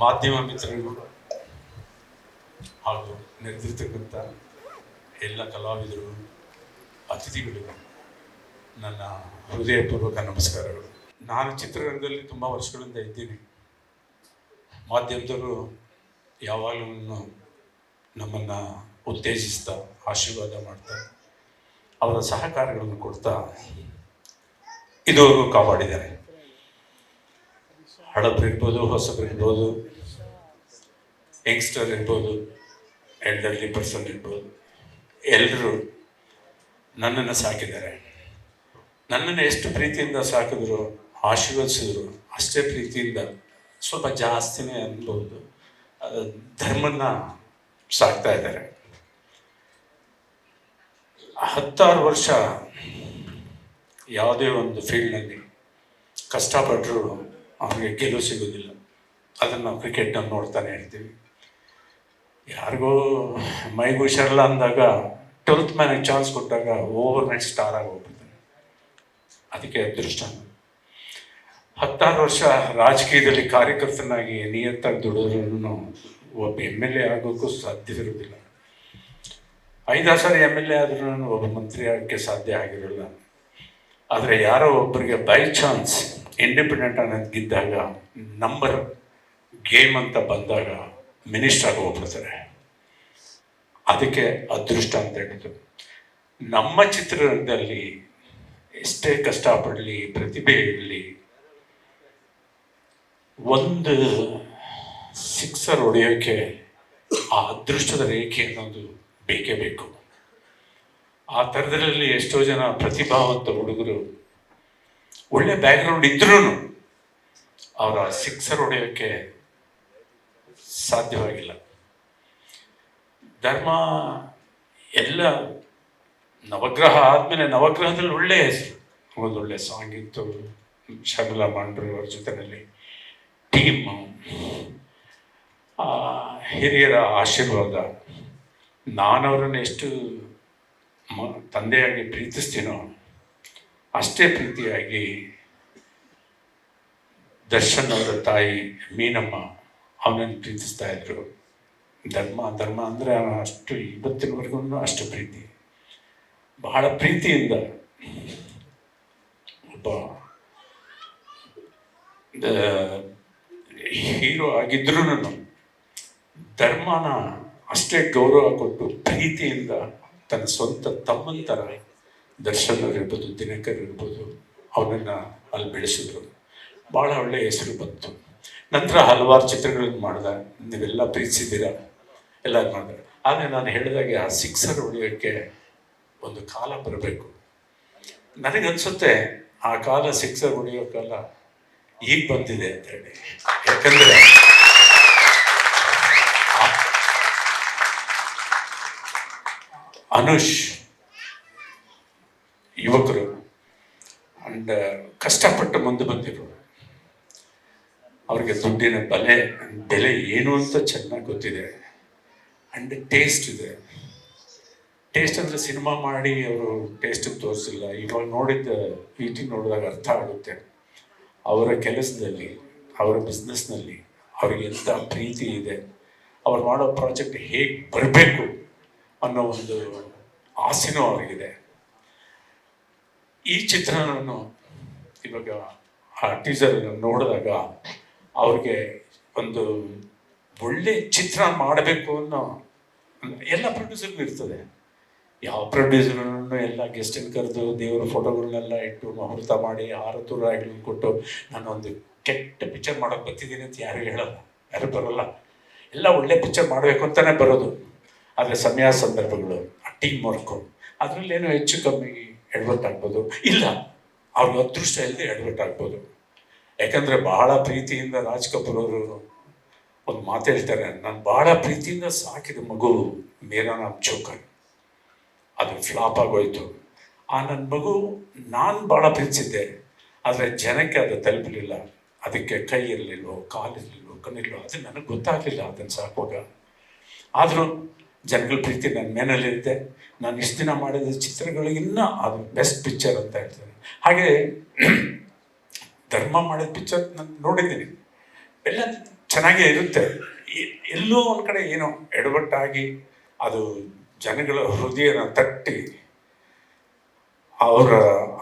ಮಾಧ್ಯಮ ಮಿತ್ರರಿಗೂ ಹಾಗೂ ನೆರೆದಿರ್ತಕ್ಕಂಥ ಎಲ್ಲ ಕಲಾವಿದರು, ಅತಿಥಿಗಳಿಗೂ ನನ್ನ ಹೃದಯಪೂರ್ವಕ ನಮಸ್ಕಾರಗಳು. ನಾನು ಚಿತ್ರರಂಗದಲ್ಲಿ ತುಂಬ ವರ್ಷಗಳಿಂದ ಇದ್ದೀನಿ. ಮಾಧ್ಯಮದವರು ಯಾವಾಗಲೂ ನಮ್ಮನ್ನು ಉತ್ತೇಜಿಸ್ತಾ, ಆಶೀರ್ವಾದ ಮಾಡ್ತಾ, ಅವರ ಸಹಕಾರಗಳನ್ನು ಕೊಡ್ತಾ ಇದುವರೆಗೂ ಕಾಪಾಡಿದ್ದಾರೆ. ಹಳಬರಿರ್ಬೋದು, ಹೊಸಬರಿರ್ಬೋದು, ಯಂಗ್ಸ್ಟರ್ ಇರ್ಬೋದು, ಎಲ್ಡರ್ಲಿ ಪರ್ಸನ್ ಇರ್ಬೋದು, ಎಲ್ಲರೂ ನನ್ನನ್ನು ಸಾಕಿದ್ದಾರೆ. ನನ್ನನ್ನು ಎಷ್ಟು ಪ್ರೀತಿಯಿಂದ ಸಾಕಿದ್ರು, ಆಶೀರ್ವದಿಸಿದ್ರು, ಅಷ್ಟೇ ಪ್ರೀತಿಯಿಂದ ಸ್ವಲ್ಪ ಜಾಸ್ತಿನೇ ಅನ್ಬೋದು ಧರ್ಮನ ಸಾಕ್ತಾ ಇದ್ದಾರೆ. 16 ವರ್ಷ ಯಾವುದೇ ಒಂದು ಫೀಲ್ಡ್ನಲ್ಲಿ ಕಷ್ಟಪಟ್ಟರು ಅವ್ರಿಗೆ ಗೆಲುವು ಸಿಗೋದಿಲ್ಲ. ಅದನ್ನು ನಾವು ಕ್ರಿಕೆಟ್ನಲ್ಲಿ ನೋಡ್ತಾನೆ ಇರ್ತೀವಿ. ಯಾರಿಗೋ ಮೈಗೆ ಹುಷಾರಿಲ್ಲ ಅಂದಾಗ 12th ಮ್ಯಾನಿಗೆ ಚಾನ್ಸ್ ಕೊಟ್ಟಾಗ ಓವರ್ ನೈಟ್ ಸ್ಟಾರ್ ಆಗಿ ಹೋಗ್ಬಿಡ್ತಾನೆ. ಅದಕ್ಕೆ ಅದೃಷ್ಟ. 16 ವರ್ಷ ರಾಜಕೀಯದಲ್ಲಿ ಕಾರ್ಯಕರ್ತನಾಗಿ ನಿಯತ್ತಾಗಿ ದುಡಿದ್ರೂ ಒಬ್ಬ MLA ಆಗೋಕ್ಕೂ ಸಾಧ್ಯವಿರೋದಿಲ್ಲ. 5 ಸರಿ MLA ಆದ್ರೂ ಒಬ್ಬ ಮಂತ್ರಿ ಆಗೋಕ್ಕೆ ಸಾಧ್ಯ ಆಗಿರೋಲ್ಲ. ಆದರೆ ಯಾರೋ ಒಬ್ಬರಿಗೆ ಬೈ ಚಾನ್ಸ್ ಇಂಡಿಪೆಂಡೆಂಟ್ ಅನ್ನೋದು ಗೆದ್ದಾಗ, ನಂಬರ್ ಗೇಮ್ ಅಂತ ಬಂದಾಗ ಮಿನಿಸ್ಟರ್ ಆಗಿ ಹೋಗ್ಬಿಡ್ತಾರೆ. ಅದಕ್ಕೆ ಅದೃಷ್ಟ ಅಂತ ಹೇಳಿದ್ರು. ನಮ್ಮ ಚಿತ್ರರಂಗದಲ್ಲಿ ಎಷ್ಟೇ ಕಷ್ಟಪಡಲಿ, ಪ್ರತಿಭೆ ಇರಲಿ, ಒಂದು ಸಿಕ್ಸರ್ ಹೊಡೆಯೋಕ್ಕೆ ಆ ಅದೃಷ್ಟದ ರೇಖೆ ಅನ್ನೋದು ಬೇಕೇ ಬೇಕು. ಆ ಥರದಲ್ಲಿ ಎಷ್ಟೋ ಜನ ಪ್ರತಿಭಾವಂತ ಹುಡುಗರು ಒಳ್ಳೆ ಬ್ಯಾಕ್ಗ್ರೌಂಡ್ ಇದ್ರೂ ಅವರ ಸಿಕ್ಸರ್ ಹೊಡೆಯೋಕ್ಕೆ ಸಾಧ್ಯವಾಗಿಲ್ಲ. ಧರ್ಮ ಎಲ್ಲ ನವಗ್ರಹ ಆದಮೇಲೆ ನವಗ್ರಹದಲ್ಲಿ ಒಳ್ಳೆ ಹೆಸರು, ಒಂದೊಳ್ಳೆ ಸಾಂಗ್ ಇತ್ತು. ಶರ್ಮಿಳಾ ಮಾಂಡ್ರೆ ಅವ್ರ ಜೊತೆಯಲ್ಲಿ ಟೀಮು, ಹಿರಿಯರ ಆಶೀರ್ವಾದ. ನಾನವರನ್ನು ಎಷ್ಟು ತಂದೆಯಾಗಿ ಪ್ರೀತಿಸ್ತೀನೋ ಅಷ್ಟೇ ಪ್ರೀತಿಯಾಗಿ ದರ್ಶನ್ ಅವರ ತಾಯಿ ಮೀನಮ್ಮ ಅವನನ್ನು ಪ್ರೀತಿಸ್ತಾ ಇದ್ರು. ಧರ್ಮ ಅಂದರೆ ಅಷ್ಟು ಇವತ್ತಿನವರೆಗೂ ಅಷ್ಟು ಪ್ರೀತಿ, ಬಹಳ ಪ್ರೀತಿಯಿಂದ ಒಬ್ಬ ಹೀರೋ ಆಗಿದ್ರೂ ಧರ್ಮನ ಅಷ್ಟೇ ಗೌರವ ಕೊಟ್ಟು ಪ್ರೀತಿಯಿಂದ ತನ್ನ ಸ್ವಂತ ತಮ್ಮನ ಥರ ದರ್ಶನ್ ಇರ್ಬೋದು, ದಿನಕರ್ ಇರ್ಬೋದು, ಅವನನ್ನು ಅಲ್ಲಿ ಬೆಳೆಸಿದ್ರು. ಭಾಳ ಒಳ್ಳೆಯ ಹೆಸರು ಬಂತು. ನಂತರ ಹಲವಾರು ಚಿತ್ರಗಳನ್ನು ಮಾಡಿದ, ನೀವೆಲ್ಲ ಪ್ರೀತಿಸಿದ್ದೀರ, ಎಲ್ಲ ಮಾಡಿದ್ರೆ. ಆದರೆ ನಾನು ಹೇಳಿದಾಗೆ ಆ ಸಿಕ್ಸರ್ ಹೊಡೆಯೋಕ್ಕೆ ಒಂದು ಕಾಲ ಬರಬೇಕು. ನನಗನ್ಸುತ್ತೆ ಆ ಕಾಲ ಸಿಕ್ಸರ್ ಹೊಡೆಯೋ ಕಾಲ ಈಗ ಬಂದಿದೆ ಅಂತ ಹೇಳಿ. ಯಾಕಂದರೆ ಅನುಷ್ ಯುವಕರು ಅಂಡ್ ಕಷ್ಟಪಟ್ಟು ಮುಂದೆ ಬಂದಿರು. ಅವ್ರಿಗೆ ದುಡ್ಡಿನ ಬೆಲೆ ಏನು ಅಂತ ಚೆನ್ನಾಗಿ ಗೊತ್ತಿದೆ. ಅಂಡ್ ಟೇಸ್ಟ್ ಇದೆ. ಟೇಸ್ಟ್ ಅಂದರೆ ಸಿನಿಮಾ ಮಾಡಿ ಅವರು ಟೇಸ್ಟಿಗೆ ತೋರಿಸಿಲ್ಲ. ಇವಾಗ ನೋಡಿದ್ದ ಈಟಿಂಗ್ ನೋಡಿದಾಗ ಅರ್ಥ ಆಗುತ್ತೆ ಅವರ ಕೆಲಸದಲ್ಲಿ, ಅವರ ಬಿಸ್ನೆಸ್ನಲ್ಲಿ ಅವ್ರಿಗೆ ಎಂಥ ಪ್ರೀತಿ ಇದೆ, ಅವ್ರು ಮಾಡೋ ಪ್ರಾಜೆಕ್ಟ್ ಹೇಗೆ ಬರಬೇಕು ಅನ್ನೋ ಒಂದು ಆಸೆನೂ ಅವ್ರಿಗಿದೆ. ಈ ಚಿತ್ರವನ್ನು ಇವಾಗ ಆ ಟೀಸರ್ ನೋಡಿದಾಗ ಅವ್ರಿಗೆ ಒಂದು ಒಳ್ಳೆ ಚಿತ್ರ ಮಾಡಬೇಕು ಅನ್ನೋ ಎಲ್ಲ ಪ್ರೊಡ್ಯೂಸರ್ಗೂ ಇರ್ತದೆ. ಯಾವ ಪ್ರೊಡ್ಯೂಸರ್ನು ಎಲ್ಲ ಗೆಸ್ಟನ್ನು ಕರೆದು ದೇವರ ಫೋಟೋಗಳನ್ನೆಲ್ಲ ಇಟ್ಟು ಮುಹೂರ್ತ ಮಾಡಿ ಆರತುರಾಯಿಗಳನ್ನ ಕೊಟ್ಟು ನಾನೊಂದು ಕೆಟ್ಟ ಪಿಕ್ಚರ್ ಮಾಡೋಕ್ಕೆ ಬರ್ತಿದ್ದೀನಿ ಅಂತ ಯಾರು ಹೇಳಲ್ಲ, ಯಾರು ಬರೋಲ್ಲ. ಎಲ್ಲ ಒಳ್ಳೆ ಪಿಕ್ಚರ್ ಮಾಡಬೇಕು ಅಂತಲೇ ಬರೋದು. ಆದರೆ ಸಮಯ ಸಂದರ್ಭಗಳು, ಆ ಟೀಮ್ ವರ್ಕು, ಅದರಲ್ಲೇನೋ ಹೆಚ್ಚು ಕಮ್ಮಿ ಎಡವಟ್ ಆಗ್ಬೋದು, ಇಲ್ಲ ಅವ್ರಿಗೆ ಅದೃಷ್ಟ ಇಲ್ಲದೆ ಎಡವಟ್ ಆಗ್ಬೋದು. ಯಾಕಂದರೆ ಬಹಳ ಪ್ರೀತಿಯಿಂದ ರಾಜ್ ಕಪೂರ್ ಅವರು ಒಂದು ಮಾತು ಹೇಳ್ತಾರೆ, ನಾನು ಬಹಳ ಪ್ರೀತಿಯಿಂದ ಸಾಕಿದ ಮಗು ಮೇರಾ ನಾಮ್ ಚೋಕರ್, ಅದು ಫ್ಲಾಪ್ ಆಗೋಯ್ತು. ಆ ನನ್ನ ಮಗು ನಾನು ಭಾಳ ಪ್ರೀತಿಸಿದ್ದೆ, ಆದರೆ ಜನಕ್ಕೆ ಅದು ತಲುಪಲಿಲ್ಲ. ಅದಕ್ಕೆ ಕೈ ಇರಲಿಲ್ವೋ, ಕಾಲಿರಲಿಲ್ವೋ, ಕಣ್ಣಿಲ್ವೋ, ಅದು ನನಗೆ ಗೊತ್ತಾಗಲಿಲ್ಲ ಅದನ್ನು ಸಾಕುವಾಗ. ಆದರೂ ಜನಗಳ ಪ್ರೀತಿ ನನ್ನ ಮೇನಲ್ಲಿರುತ್ತೆ. ನಾನು ಇಷ್ಟು ದಿನ ಮಾಡಿದ ಚಿತ್ರಗಳಿಗಿನ್ನ ಅದು ಬೆಸ್ಟ್ ಪಿಕ್ಚರ್ ಅಂತ ಹೇಳ್ತಾರೆ. ಹಾಗೆ ಧರ್ಮ ಮಾಡಿದ ಪಿಕ್ಚರ್ ನಾನು ನೋಡಿದ್ದೀನಿ, ಎಲ್ಲ ಚೆನ್ನಾಗೇ ಇರುತ್ತೆ. ಎಲ್ಲೋ ಒಂದು ಕಡೆ ಏನೋ ಎಡವಟ್ಟಾಗಿ ಅದು ಜನಗಳ ಹೃದಯನ ತಟ್ಟಿ ಅವರ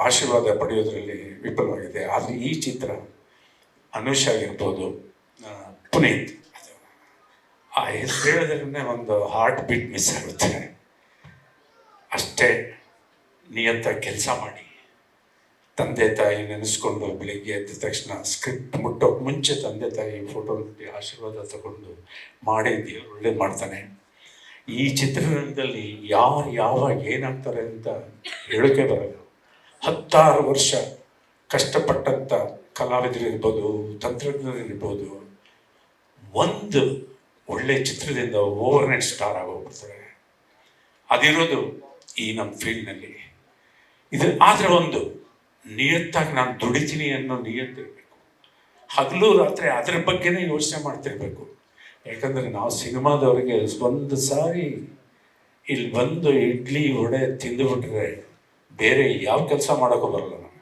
ಆಶೀರ್ವಾದ ಪಡೆಯೋದ್ರಲ್ಲಿ ವಿಫಲವಾಗಿದೆ. ಆದರೆ ಈ ಚಿತ್ರ ಅನುಷ್ ಆಗಿರ್ಬೋದು, ಪುನೀತ್, ಆ ಹೆಸರು ಹೇಳೋದ್ರನ್ನೇ ಒಂದು ಹಾರ್ಟ್ ಬೀಟ್ ಮಿಸ್ ಆಗುತ್ತೆ. ಅಷ್ಟೇ ನಿಯತ್ತಾಗಿ ಕೆಲಸ ಮಾಡಿ, ತಂದೆ ತಾಯಿ ನೆನೆಸ್ಕೊಂಡು ಬೆಳಿಗ್ಗೆ ಎದ್ದ ತಕ್ಷಣ ಸ್ಕ್ರಿಪ್ಟ್ ಮುಟ್ಟೋಕೆ ಮುಂಚೆ ತಂದೆ ತಾಯಿ ಫೋಟೋ ನೋಡಿ ಆಶೀರ್ವಾದ ತಗೊಂಡು ಮಾಡಿ ದೇವರು ಒಳ್ಳೇದು ಮಾಡ್ತಾನೆ. ಈ ಚಿತ್ರರಂಗದಲ್ಲಿ ಯಾರು ಯಾವಾಗ ಏನಾಗ್ತಾರೆ ಅಂತ ಹೇಳೋಕೆ ಬರಲ್ಲ. 16 ವರ್ಷ ಕಷ್ಟಪಟ್ಟಂಥ ಕಲಾವಿದರಿರ್ಬೋದು, ತಂತ್ರಜ್ಞರಿರ್ಬೋದು, ಒಂದು ಒಳ್ಳೆ ಚಿತ್ರದಿಂದ ಓವರ್ನೈಟ್ ಸ್ಟಾರ್ ಆಗೋಗ್ಬಿಡ್ತಾರೆ. ಅದಿರೋದು ಈ ನಮ್ಮ ಫೀಲ್ಡ್ನಲ್ಲಿ. ಇದು ಆದರೆ ಒಂದು ನಿಯತ್ತಾಗಿ ನಾನು ದುಡಿತೀನಿ ಅನ್ನೋ ನಿಯತ್ತಿರಬೇಕು. ಹಗಲು ರಾತ್ರಿ ಅದರ ಬಗ್ಗೆನೇ ಯೋಚನೆ ಮಾಡ್ತಿರ್ಬೇಕು. ಯಾಕಂದರೆ ನಾವು ಸಿನಿಮಾದವರಿಗೆ ಒಂದು ಸಾರಿ ಇಲ್ಲಿ ಬಂದು ಇಡ್ಲಿ ವಡೆ ತಿಂದುಬಿಟ್ರೆ ಬೇರೆ ಯಾವ ಕೆಲಸ ಮಾಡೋಕ್ಕೂ ಬರಲ್ಲ. ನಾವು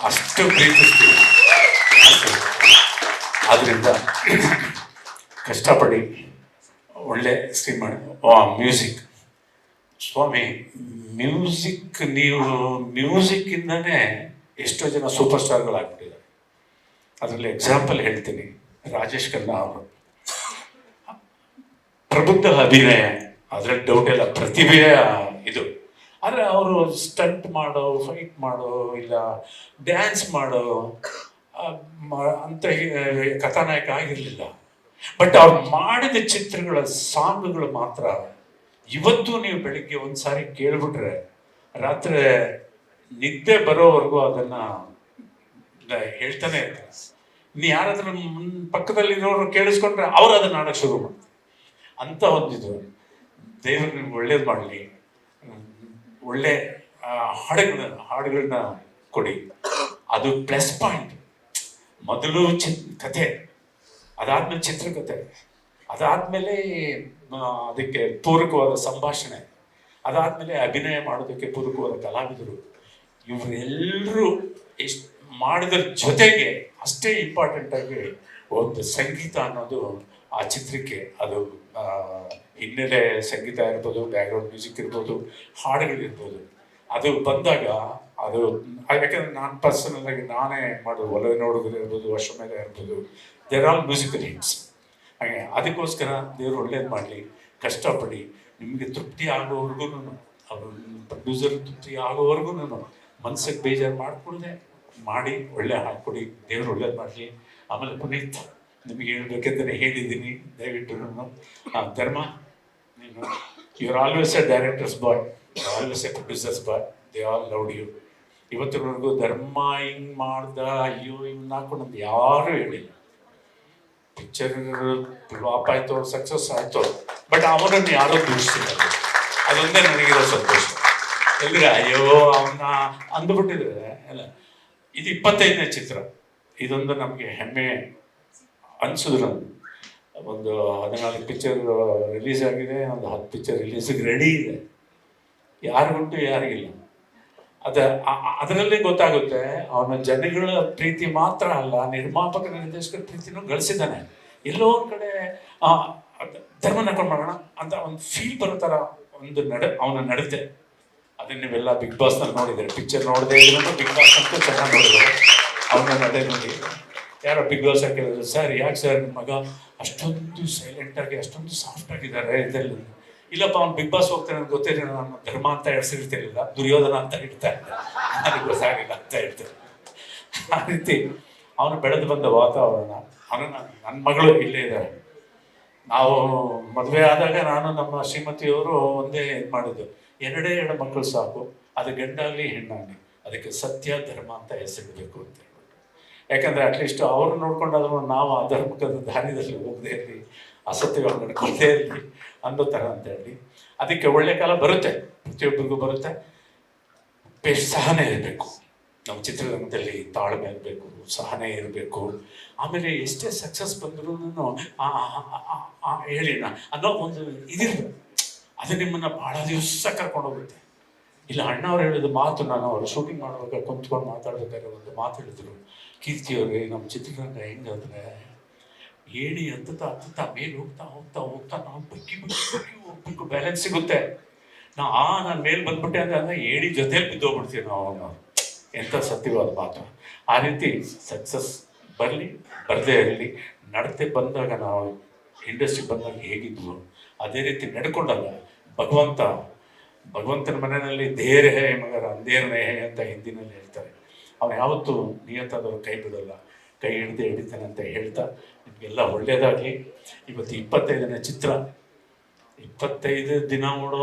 ಅಷ್ಟು ಪ್ರೀತಿಸ್ತೀವಿ. ಆದ್ದರಿಂದ ಕಷ್ಟಪಡಿ ಒಳ್ಳೆ ಮ್ಯೂಸಿಕ್ ಸ್ವಾಮಿ, ನೀವು ಮ್ಯೂಸಿಕ್ಕಿಂದನೇ ಎಷ್ಟೋ ಜನ ಸೂಪರ್ ಸ್ಟಾರ್ಗಳಾಗ್ಬಿಟ್ಟಿದ್ದಾರೆ. ಅದರಲ್ಲಿ ಎಕ್ಸಾಂಪಲ್ ಹೇಳ್ತೀನಿ. ರಾಜೇಶ್ ಖನ್ನಾ ಅವರು ಪ್ರಬುದ್ಧ ಅಭಿನಯ, ಅದರಲ್ಲಿ ಡೌಟ್ ಇಲ್ಲ, ಪ್ರತಿಭೆಯ ಇದು. ಆದರೆ ಅವರು ಸ್ಟಂಟ್ ಮಾಡೋ, ಫೈಟ್ ಮಾಡೋ, ಇಲ್ಲ ಡ್ಯಾನ್ಸ್ ಮಾಡೋ ಅಂತ ಕಥಾನಾಯಕ ಆಗಿರಲಿಲ್ಲ. ಬಟ್ ಅವ್ರು ಮಾಡಿದ ಚಿತ್ರಗಳ ಸಾಂಗ್ಗಳು ಮಾತ್ರ ಇವತ್ತು ನೀವು ಬೆಳಿಗ್ಗೆ ಒಂದು ಸಾರಿ ಕೇಳ್ಬಿಟ್ರೆ ರಾತ್ರಿ ನಿದ್ದೆ ಬರೋವರೆಗೂ ಅದನ್ನ ಹೇಳ್ತಾನೆ ಇರ್ತಾರೆ. ಇನ್ನು ಯಾರಾದ್ರೂ ಪಕ್ಕದಲ್ಲಿರೋರು ಕೇಳಿಸ್ಕೊಂಡ್ರೆ ಅವ್ರು ಅದನ್ನ ಆಡೋಕೆ ಶುರು ಮಾಡ್ತಾರೆ. ಅಂತ ಒಂದಿದು. ದೇವರು ನಿಮ್ಗೆ ಒಳ್ಳೇದು ಮಾಡಲಿ. ಒಳ್ಳೆ ಹಾಡುಗಳನ್ನ ಕೊಡಿ. ಅದು ಪ್ಲಸ್ ಪಾಯಿಂಟ್. ಮೊದಲು ಕತೆ, ಅದಾದ್ಮೇಲೆ ಚಿತ್ರಕಥೆ, ಅದಾದ್ಮೇಲೆ ಅದಕ್ಕೆ ಪೂರಕವಾದ ಸಂಭಾಷಣೆ, ಅದಾದ್ಮೇಲೆ ಅಭಿನಯ ಮಾಡೋದಕ್ಕೆ ಪೂರಕವಾದ ಕಲಾವಿದರು. ಇವರೆಲ್ಲರೂ ಎಷ್ಟು ಮಾಡಿದ್ರ ಜೊತೆಗೆ ಅಷ್ಟೇ ಇಂಪಾರ್ಟೆಂಟ್ ಆಗಿ ಒಂದು ಸಂಗೀತ ಅನ್ನೋದು ಆ ಚಿತ್ರಕ್ಕೆ, ಅದು ಹಿನ್ನೆಲೆ ಸಂಗೀತ ಇರ್ಬೋದು, ಬ್ಯಾಕ್ಗ್ರೌಂಡ್ ಮ್ಯೂಸಿಕ್ ಇರ್ಬೋದು, ಹಾಡುಗಳಿರ್ಬೋದು, ಅದು ಬಂದಾಗ ಅದು ಯಾಕಂದ್ರೆ ನಾನು ಪರ್ಸನಲ್ ಆಗಿ ನಾನೇ ಮಾಡೋದು ಒಲವೆ ನೋಡೋದು ಇರ್ಬೋದು, ಅಶ್ವಮೇಧ ಇರ್ಬೋದು, ದೇರ್ ಆಲ್ ಮ್ಯೂಸಿಕಲ್ ಹಿಟ್ಸ್. ಹಾಗೆ ಅದಕ್ಕೋಸ್ಕರ ದೇವರು ಒಳ್ಳೇದು ಮಾಡಲಿ. ಕಷ್ಟಪಡಿ, ನಿಮಗೆ ತೃಪ್ತಿ ಆಗೋವರೆಗೂ, ಅವರು ಪ್ರೊಡ್ಯೂಸರ್ ತೃಪ್ತಿ ಆಗೋವರೆಗೂ ಮನ್ಸಿಗೆ ಬೇಜಾರು ಮಾಡಿಕೊಡದೆ ಮಾಡಿ ಒಳ್ಳೆ ಹಾಕ್ಕೊಡಿ. ದೇವರು ಒಳ್ಳೇದು ಮಾಡಲಿ. ಆಮೇಲೆ ಪುನೀತ್, ನಿಮಗೆ ಹೇಳ್ಬೇಕಂತಲೇ ಹೇಳಿದ್ದೀನಿ, ದಯವಿಟ್ಟು ಧರ್ಮ, ನೀನು you are always a directors boy, always a producers boy, they all loved you. ಇವತ್ತಿನವರೆಗೂ ಧರ್ಮ ಹಿಂಗ್ ಮಾಡ್ದ, ಅಯ್ಯೋ ಹಿಂಗ್ ಹಾಕೊಂಡು ನಮ್ದು ಯಾರೂ ಹೇಳಿಲ್ಲ. ಪಿಕ್ಚರ್ ಫ್ಲಾಪ್ ಆಯ್ತು, ಸಕ್ಸಸ್ ಆಯ್ತು, ಬಟ್ ಅವನನ್ನು ಯಾರೋ ದೂಷಿಸಿಲ್ಲ. ಅದೊಂದೇ ನನಗಿರೋ ಸಂತೋಷ. ಎಲ್ಲಿರ ಅಯ್ಯೋ ಅವನ್ನ ಅಂದುಬಿಟ್ಟಿದ್ರೆ ಎಲ್ಲ. ಇದು 25ನೇ ಚಿತ್ರ. ಇದೊಂದು ನಮಗೆ ಹೆಮ್ಮೆ ಅನ್ಸಿದ್ರು. ಒಂದು 14 ಪಿಕ್ಚರ್ ರಿಲೀಸ್ ಆಗಿದೆ, ಒಂದು 10 ಪಿಕ್ಚರ್ ರಿಲೀಸಿಗೆ ರೆಡಿ ಇದೆ. ಯಾರಿಗುಂಟು ಯಾರಿಗಿಲ್ಲ. ಅದರಲ್ಲೇ ಗೊತ್ತಾಗುತ್ತೆ ಅವನ ಜನಗಳ ಪ್ರೀತಿ ಮಾತ್ರ ಅಲ್ಲ, ನಿರ್ಮಾಪಕ ನಿರ್ದೇಶಕರ ಪ್ರೀತಿನೂ ಗಳಿಸಿದ್ದಾನೆ. ಎಲ್ಲೋ ಒಂದು ಕಡೆ ಧರ್ಮ ನಡ್ಕೊಂಡು ಮಾಡೋಣ ಅಂತ ಒಂದು ಫೀಲ್ ಬರೋ ಥರ ಒಂದು ಅವನ ನಡತೆ. ಅದನ್ನ ನೀವೆಲ್ಲ ಬಿಗ್ ಬಾಸ್ನಲ್ಲಿ ನೋಡಿದ್ದಾರೆ. ಪಿಕ್ಚರ್ ನೋಡದೆ ಇದ್ರು ಬಿಗ್ ಬಾಸ್ ಅಂತೂ ಚೆನ್ನಾಗಿ ನೋಡಿದ್ದಾರೆ. ಅವನ ನಡೆ ನೋಡಿ ಯಾರೋ ಬಿಗ್ ಬಾಸ್ ಹಾಕಿದ್ರು, ಸರ್ ಯಾಕೆ ಸರ್ ನಿಮ್ಮ ಮಗ ಅಷ್ಟೊಂದು ಸೈಲೆಂಟಾಗಿ ಅಷ್ಟೊಂದು ಸಾಫ್ಟ್ ಆಗಿದ್ದಾರೆ ಇದರಲ್ಲಿ? ಇಲ್ಲಪ್ಪ, ಅವ್ನು ಬಿಗ್ ಬಾಸ್ ಹೋಗ್ತಾನೆ ಅಂತ ಗೊತ್ತಿಲ್ಲ, ನಾನು ಧರ್ಮ ಅಂತ ಹೆಸರಿರ್ತಿರ್ಲಿಲ್ಲ, ದುರ್ಯೋಧನ ಅಂತ ಇಡ್ತಾ ಇದ್ದೆ, ನನಗೆ ಗೊತ್ತಾಗಿಲ್ಲ ಅಂತ ಹೇಳ್ತಾರೆ. ಆ ರೀತಿ ಅವನು ಬೆಳೆದು ಬಂದ ವಾತಾವರಣ. ನನ್ನ ಮಗಳು ಇಲ್ಲೇ ಇದ್ದಾರೆ. ನಾವು ಮದುವೆ ಆದಾಗ ನಾನು ನಮ್ಮ ಶ್ರೀಮತಿಯವರು ಒಂದೇ ಇದು ಮಾಡಿದ್ದು, ಎರಡೇ ಮಕ್ಕಳು ಸಾಕು, ಅದು ಗಂಡಾಗಲಿ ಹೆಣ್ಣಾಗಲಿ, ಅದಕ್ಕೆ ಸತ್ಯ ಧರ್ಮ ಅಂತ ಹೆಸರಿಡಬೇಕು ಅಂತ ಹೇಳ್ಬಿಟ್ಟು. ಯಾಕಂದರೆ ಅಟ್ಲೀಸ್ಟ್ ಅವ್ರು ನೋಡ್ಕೊಂಡಾದ್ರೂ ನಾವು ಆ ಧರ್ಮದ ದಾರಿಯಲ್ಲಿ ಹೋಗದೇ ಇರಲಿ, ಅಸತ್ಯವಾಗಿ ನಡ್ಕೊಳ್ತೇ ಇರಲಿ ಅನ್ನೋ ಥರ ಅಂತ ಹೇಳಿ. ಅದಕ್ಕೆ ಒಳ್ಳೆ ಕಾಲ ಬರುತ್ತೆ, ಪ್ರತಿಯೊಬ್ಬರಿಗೂ ಬರುತ್ತೆ. ಸಹನೆ ಇರಬೇಕು. ನಮ್ಮ ಚಿತ್ರರಂಗದಲ್ಲಿ ತಾಳ್ಮೆ ಇರಬೇಕು, ಸಹನೆ ಇರಬೇಕು. ಆಮೇಲೆ ಎಷ್ಟೇ ಸಕ್ಸಸ್ ಬಂದರೂ ಹೇಳಿನ ಅನ್ನೋ ಒಂದು ಇದಿರ್ಬೇಕು. ಅದು ನಿಮ್ಮನ್ನು ಭಾಳ ದಿವಸ ಕರ್ಕೊಂಡು ಹೋಗುತ್ತೆ. ಇಲ್ಲ ಅಣ್ಣವ್ರು ಹೇಳಿದ ಮಾತು, ನಾನು ಅವರು ಶೂಟಿಂಗ್ ಮಾಡುವಾಗ ಕುಂತ್ಕೊಂಡು ಮಾತಾಡ್ಬೇಕಾದ್ರೆ ಒಂದು ಮಾತು ಹೇಳಿದ್ರು, ಕೀರ್ತಿಯವ್ರಿಗೆ ನಮ್ಮ ಚಿತ್ರರಂಗ ಹೆಂಗಂದರೆ ಏಣಿ ಹತ್ತುತ್ತಾ ಮೇಲೆ ಹೋಗ್ತಾ ನಾವು ಬಗ್ಗಿ ಹೋಗ್ಬೇಕು, ಬ್ಯಾಲೆನ್ಸ್ ಸಿಗುತ್ತೆ. ನಾನು ಮೇಲೆ ಬಂದ್ಬಿಟ್ಟೆ ಅಂದ್ರೆ ಏಣಿ ಜೊತೆಲಿ ಬಿದ್ದೋಗ್ಬಿಡ್ತೀವಿ ನಾವು. ಎಂಥ ಸತ್ಯವಾದ ಮಾತು. ಆ ರೀತಿ ಸಕ್ಸಸ್ ಬರಲಿ ಬರದೇ ಇರಲಿ, ನಡತೆ ಬಂದಾಗ ನಾವು ಇಂಡಸ್ಟ್ರಿ ಬಂದಾಗ ಹೇಗಿದ್ವು ಅದೇ ರೀತಿ ನಡ್ಕೊಂಡಲ್ಲ. ಭಗವಂತನ ಮನೆಯಲ್ಲಿ ದೇರ್ ಹೇ ಮಗರ ಅಂಧೇರ್ ಹೇ ಅಂತ ಹಿಂದಿನಲ್ಲಿ ಹೇಳ್ತಾರೆ. ಅವ್ನು ಯಾವತ್ತೂ ನಿಯತ್ತಾದವ್ರು ಕೈ ಬಿಡೋಲ್ಲ, ಕೈ ಹಿಡಿತಾನೆ ಅಂತ ಹೇಳ್ತಾ ನಿಮಗೆಲ್ಲ ಒಳ್ಳೆಯದಾಗಲಿ. ಇವತ್ತು 25ನೇ ಚಿತ್ರ, 25 ದಿನ ಮಾಡೋ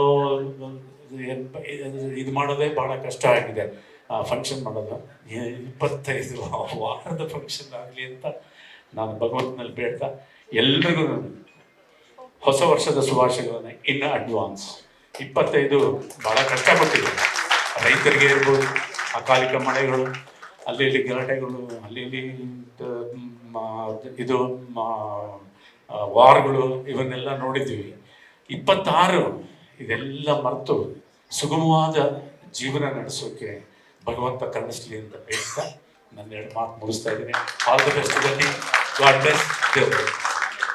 ಇದು ಮಾಡೋದೇ ಭಾಳ ಕಷ್ಟ ಆಗಿದೆ. ಫಂಕ್ಷನ್ ಮಾಡೋದು 25 ವಾರದ ಫಂಕ್ಷನ್ ಆಗಲಿ ಅಂತ ನಾನು ಭಗವಂತನಲ್ಲಿ ಬೇಡ್ತಾ ಎಲ್ರಿಗೂ ಹೊಸ ವರ್ಷದ ಶುಭಾಶಯಗಳನ್ನು ಇನ್ನು ಅಡ್ವಾನ್ಸ್. 25 ಭಾಳ ಕಷ್ಟಪಟ್ಟಿದೆ. ರೈತರಿಗೆ ಇರ್ಬೋದು, ಅಕಾಲಿಕ ಮಳೆಗಳು, ಅಲ್ಲಿ ಇಲ್ಲಿ ಗಲಾಟೆಗಳು, ಅಲ್ಲಿ ಇಲ್ಲಿ ಇದು ವಾರ್ಗಳು, ಇವನ್ನೆಲ್ಲ ನೋಡಿದ್ದೀವಿ. 26 ಇದೆಲ್ಲ ಮರೆತು ಸುಗಮವಾದ ಜೀವನ ನಡೆಸೋಕೆ ಭಗವಂತ ಕರುಣಿಸಲಿ ಅಂತ ಬೇಡ್ತಾ ನನ್ನ 2 ಮಾತು ಮುಗಿಸ್ತಾ ಇದ್ದೀನಿ. All the best. God bless.